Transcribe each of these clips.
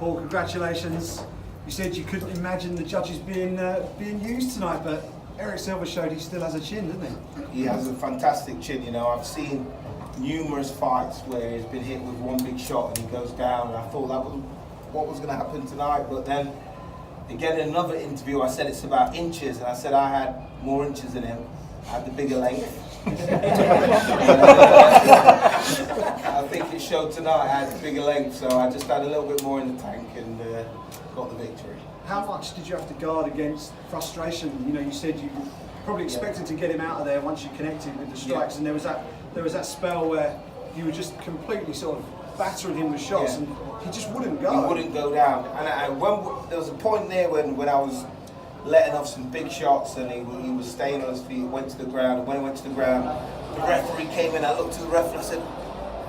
Paul, congratulations. You said you couldn't imagine the judges being used tonight, but Erick Silva showed he still has a chin, doesn't he? He has a fantastic chin, you know. I've seen numerous fights where he's been hit with one big shot and he goes down, and I thought that was what was going to happen tonight. But then, again, in another interview, I said it's about inches, and I said I had more inches than him. I had the bigger length. I think it showed tonight I had the bigger length, so I just had a little bit more in the tank and got the victory. How much did you have to guard against frustration? You know, you said you were probably expected to get him out of there once you connected with the strikes, and there was that spell where you were just completely sort of battering him with shots, and he just wouldn't go. He wouldn't go down, and when there was a point there when I was letting off some big shots, and he was staying on his feet, went to the ground, and when he went to the ground, the referee came in. I looked at the referee and I said,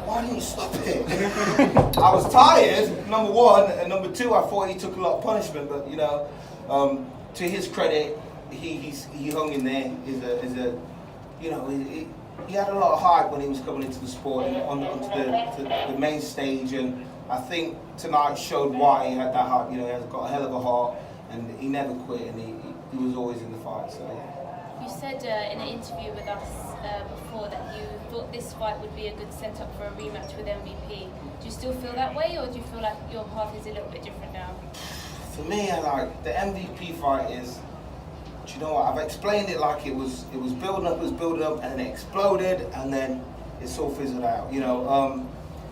"Why didn't you stop it?" I was tired, number one, and number two, I thought he took a lot of punishment. But you know, to his credit, he hung in there. He had a lot of hype when he was coming into the sport and onto the main stage, and I think tonight showed why he had that hype. You know, he has got a hell of a heart, and he never quit, and he was always in the fight. So. You said in an interview with us before that you thought this fight would be a good setup for a rematch with MVP. Do you still feel that way, or do you feel like your path is a little bit different now? For me, the MVP fight is, do you know what? I've explained it like it was building up, and then it exploded, and then it's all fizzled out. You know,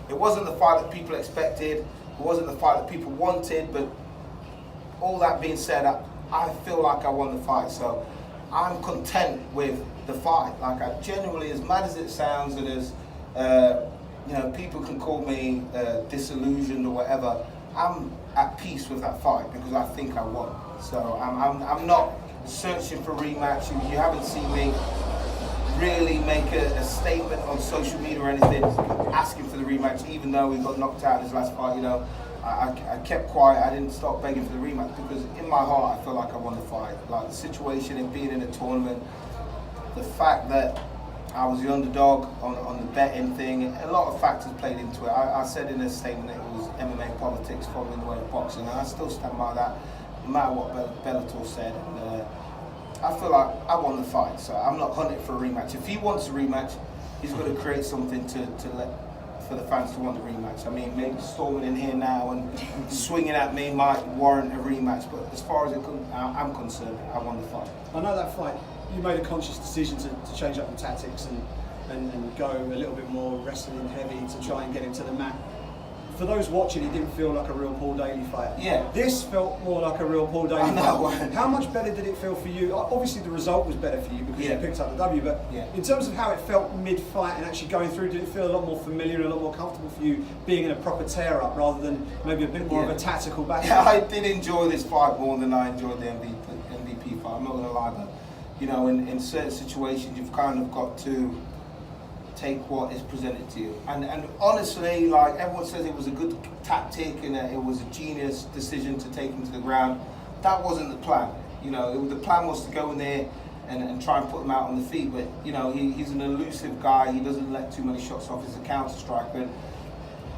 it wasn't the fight that people expected. It wasn't the fight that people wanted. But all that being said, I feel like I won the fight. So I'm content with the fight. Like, I genuinely, as mad as it sounds, and as you know, people can call me disillusioned or whatever, I'm at peace with that fight because I think I won. So I'm not searching for a rematch. You haven't seen me really make a statement on social media or anything asking for the rematch, even though we got knocked out in his last fight. You know, I kept quiet. I didn't start begging for the rematch because in my heart I feel like I won the fight. Like, the situation of being in a tournament, the fact that I was the underdog on the betting thing, a lot of factors played into it. I said in a statement that it was MMA politics following the way of boxing, and I still stand by that, no matter what Bellator said. And I feel like I won the fight, so I'm not hunting for a rematch. If he wants a rematch, he's got to create something for the fans to want the rematch. I mean, maybe storming in here now and swinging at me might warrant a rematch, but as far as I'm concerned, I won the fight. I know that fight, you made a conscious decision to change up the tactics and go a little bit more wrestling heavy to try and get him to the mat. For those watching, it didn't feel like a real Paul Daley fight. Yeah. This felt more like a real Paul Daley fight. How much better did it feel for you? Obviously the result was better for you because you picked up the W, but in terms of how it felt mid-fight and actually going through, did it feel a lot more familiar and a lot more comfortable for you being in a proper tear-up rather than maybe a bit more of a tactical battle? Yeah, I did enjoy this fight more than I enjoyed the MVP fight. I'm not going to lie, but you know, in certain situations you've kind of got to take what is presented to you. And honestly, like, everyone says it was a good tactic and it was a genius decision to take him to the ground. That wasn't the plan. You know, the plan was to go in there and try and put him out on the feet. But you know, he's an elusive guy. He doesn't let too many shots off. He's a counter striker.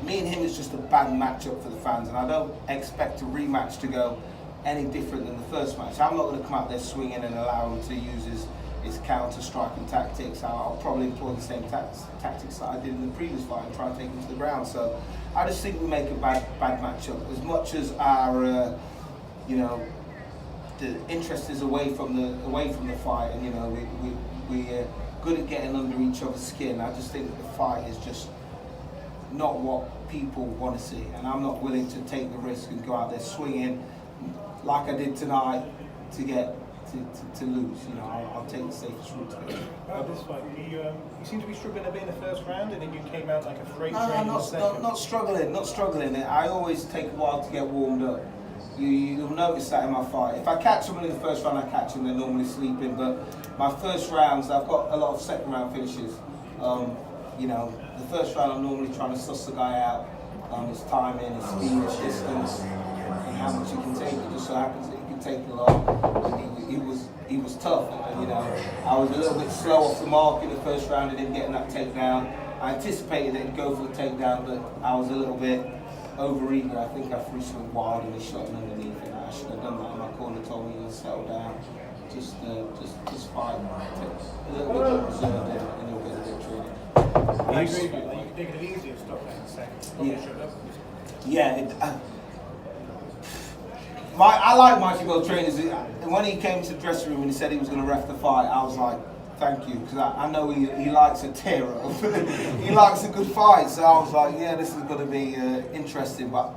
Me and him is just a bad matchup for the fans, and I don't expect a rematch to go any different than the first match. I'm not going to come out there swinging and allow him to use his counter-striking tactics. I'll probably employ the same tactics that I did in the previous fight and try and take him to the ground. So I just think we make a bad matchup. As much as our, you know, the interest is away from the fight, and you know we're good at getting under each other's skin. I just think that the fight is just not what people want to see, and I'm not willing to take the risk and go out there swinging like I did tonight to get. To lose, you know, I'll take the safest route to go. About this fight, you seem to be struggling a bit in the first round, and then you came out like a freight train in the second. Not struggling. I always take a while to get warmed up. You'll notice that in my fight. If I catch someone in the first round, I catch them. They're normally sleeping. But my first rounds, I've got a lot of second round finishes. You know, the first round I'm normally trying to suss the guy out. His timing, his speed, his distance, and how much he can take. It just so happens that he can take a lot. He was tough, and you know, I was a little bit slow off the mark in the first round and him getting that takedown. I anticipated that he'd go for the takedown, but I was a little bit overeager. I think I threw something wild and he shot him underneath it. I should have done that. And my corner told me to settle down. Just fight. A little bit more reserved and you'll get a victory. I agree with you. Like, you could take it easy and stop that in a second. Yeah. Yeah. I like Mikey Bell trainers. When he came to the dressing room and he said he was going to ref the fight, I was like, thank you, because I know he likes a tear up. He likes a good fight, so I was like, yeah, this is going to be interesting. But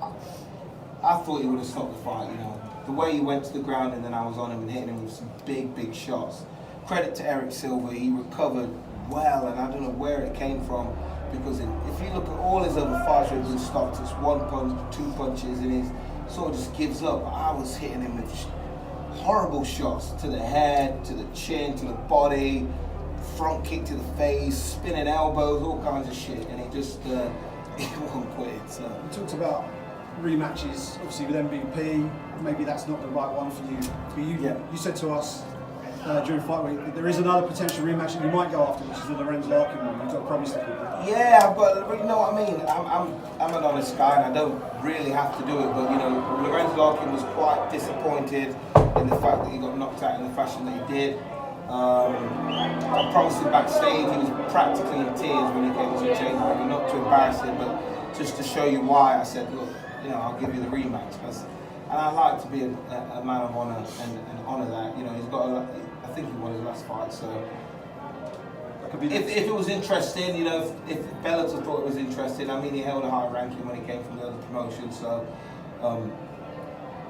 I thought he would have stopped the fight, you know. The way he went to the ground and then I was on him and hitting him with some big shots. Credit to Erick Silva, he recovered well, and I don't know where it came from, because if you look at all his other fights where he's been stopped, it's 1 punch, 2 punches, and he sort of just gives up. I was hitting him with horrible shots to the head, to the chin, to the body, front kick to the face, spinning elbows, all kinds of shit, and he just he won't quit it. So. You talked about rematches, obviously with MVP. Maybe that's not the right one for you. But you said to us during fight week that there is another potential rematch that you might go after, which is the Lorenz Larkin one. You've got a promise to keep that. Yeah, but you know what I mean. I'm an honest guy, and I don't really have to do it. But you know, Lorenz Larkin was quite disappointed in the fact that he got knocked out in the fashion that he did. I promised him backstage. He was practically in tears when he came to the change room. Not to embarrass him, but just to show you why. I said, look, you know, I'll give you the rematch. And I like to be a man of honour and honour that. You know, he's got I think he won his last fight, so if it was interesting, you know, if Bellator thought it was interesting, I mean, he held a high ranking when he came from the other promotion, so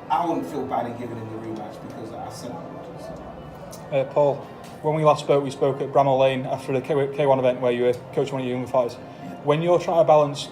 I wouldn't feel bad in giving him the rematch because I said I would. So. Paul, when we last spoke, we spoke at Bramall Lane after the K1 event where you were coaching one of your younger fighters. When you're trying to balance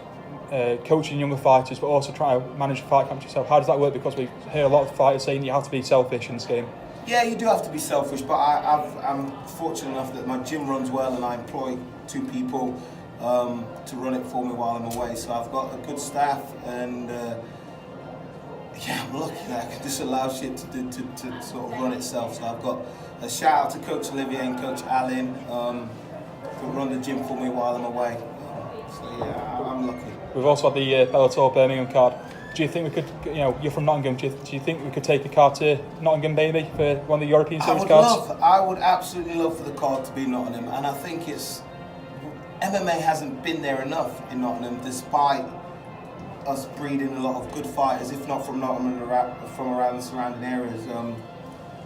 coaching younger fighters but also trying to manage a fight camp yourself, how does that work? Because we hear a lot of fighters saying you have to be selfish in this game. Yeah, you do have to be selfish, but I'm fortunate enough that my gym runs well and I employ 2 people to run it for me while I'm away. So I've got a good staff, and I'm lucky that I can just allow shit to sort of run itself. So I've got a shout out to Coach Olivier and Coach Alan who run the gym for me while I'm away. So yeah, I'm lucky. We've also had the Bellator Birmingham card. Do you think we could, you know, you're from Nottingham, do you think we could take a card to Nottingham maybe for one of the European Series cards? I would absolutely love for the card to be Nottingham, and I think MMA hasn't been there enough in Nottingham, despite us breeding a lot of good fighters, if not from Nottingham and from around the surrounding areas.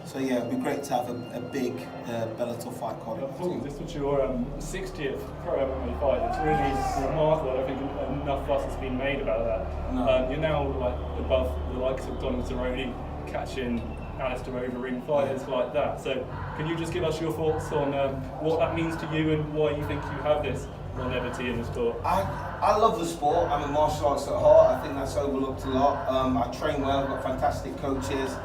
So yeah, it'd be great to have a big Bellator fight card. Paul, this was your 60th pro MMA fight. It's really remarkable. I don't think enough fuss has been made about that. No. You're now like above the likes of Donald Cerrone, catching Alistair over-ring fighters like that. So can you just give us your thoughts on what that means to you and why you think you have this longevity in the sport? I love the sport. I'm a martial artist at heart. I think that's overlooked a lot. I train well. I've got fantastic coaches.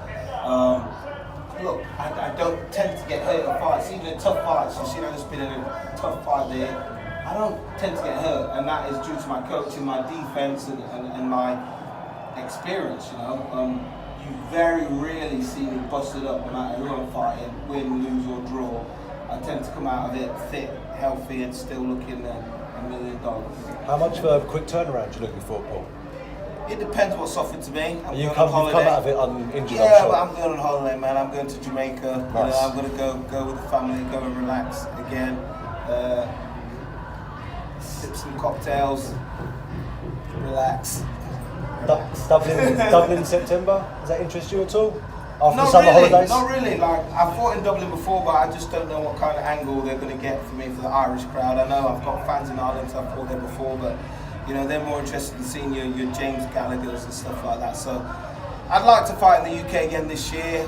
Look, I don't tend to get hurt in fights, even in tough fights. You see, I've just been in a tough fight there. I don't tend to get hurt, and that is due to my coaching, my defense, and my experience. You know, you very rarely see me busted up no matter who I'm fighting, win, lose, or draw. I tend to come out of it fit, healthy, and still looking at $1 million. How much of a quick turnaround are you looking for, Paul? It depends what's offered to me. You've come out of it uninjured, yeah, I'm sure. But I'm going on holiday, man. I'm going to Jamaica. Nice. I'm going to go with the family, go and relax again. Sip some cocktails, relax. Dublin in September, does that interest you at all? After Not summer really, holidays? not really. Like, I've fought in Dublin before, but I just don't know what kind of angle they're going to get for me for the Irish crowd. I know I've got fans in Ireland, so I've fought there before, but you know, they're more interested in seeing your James Gallagher's and stuff like that. So I'd like to fight in the UK again this year.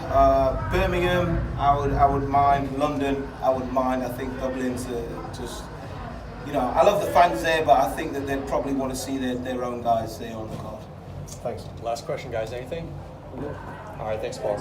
Birmingham, I would mind. London, I would mind. I think Dublin's just, you know, I love the fans there, but I think that they'd probably want to see their own guys there on the card. Thanks. Last question, guys. Anything? All right, thanks, Paul.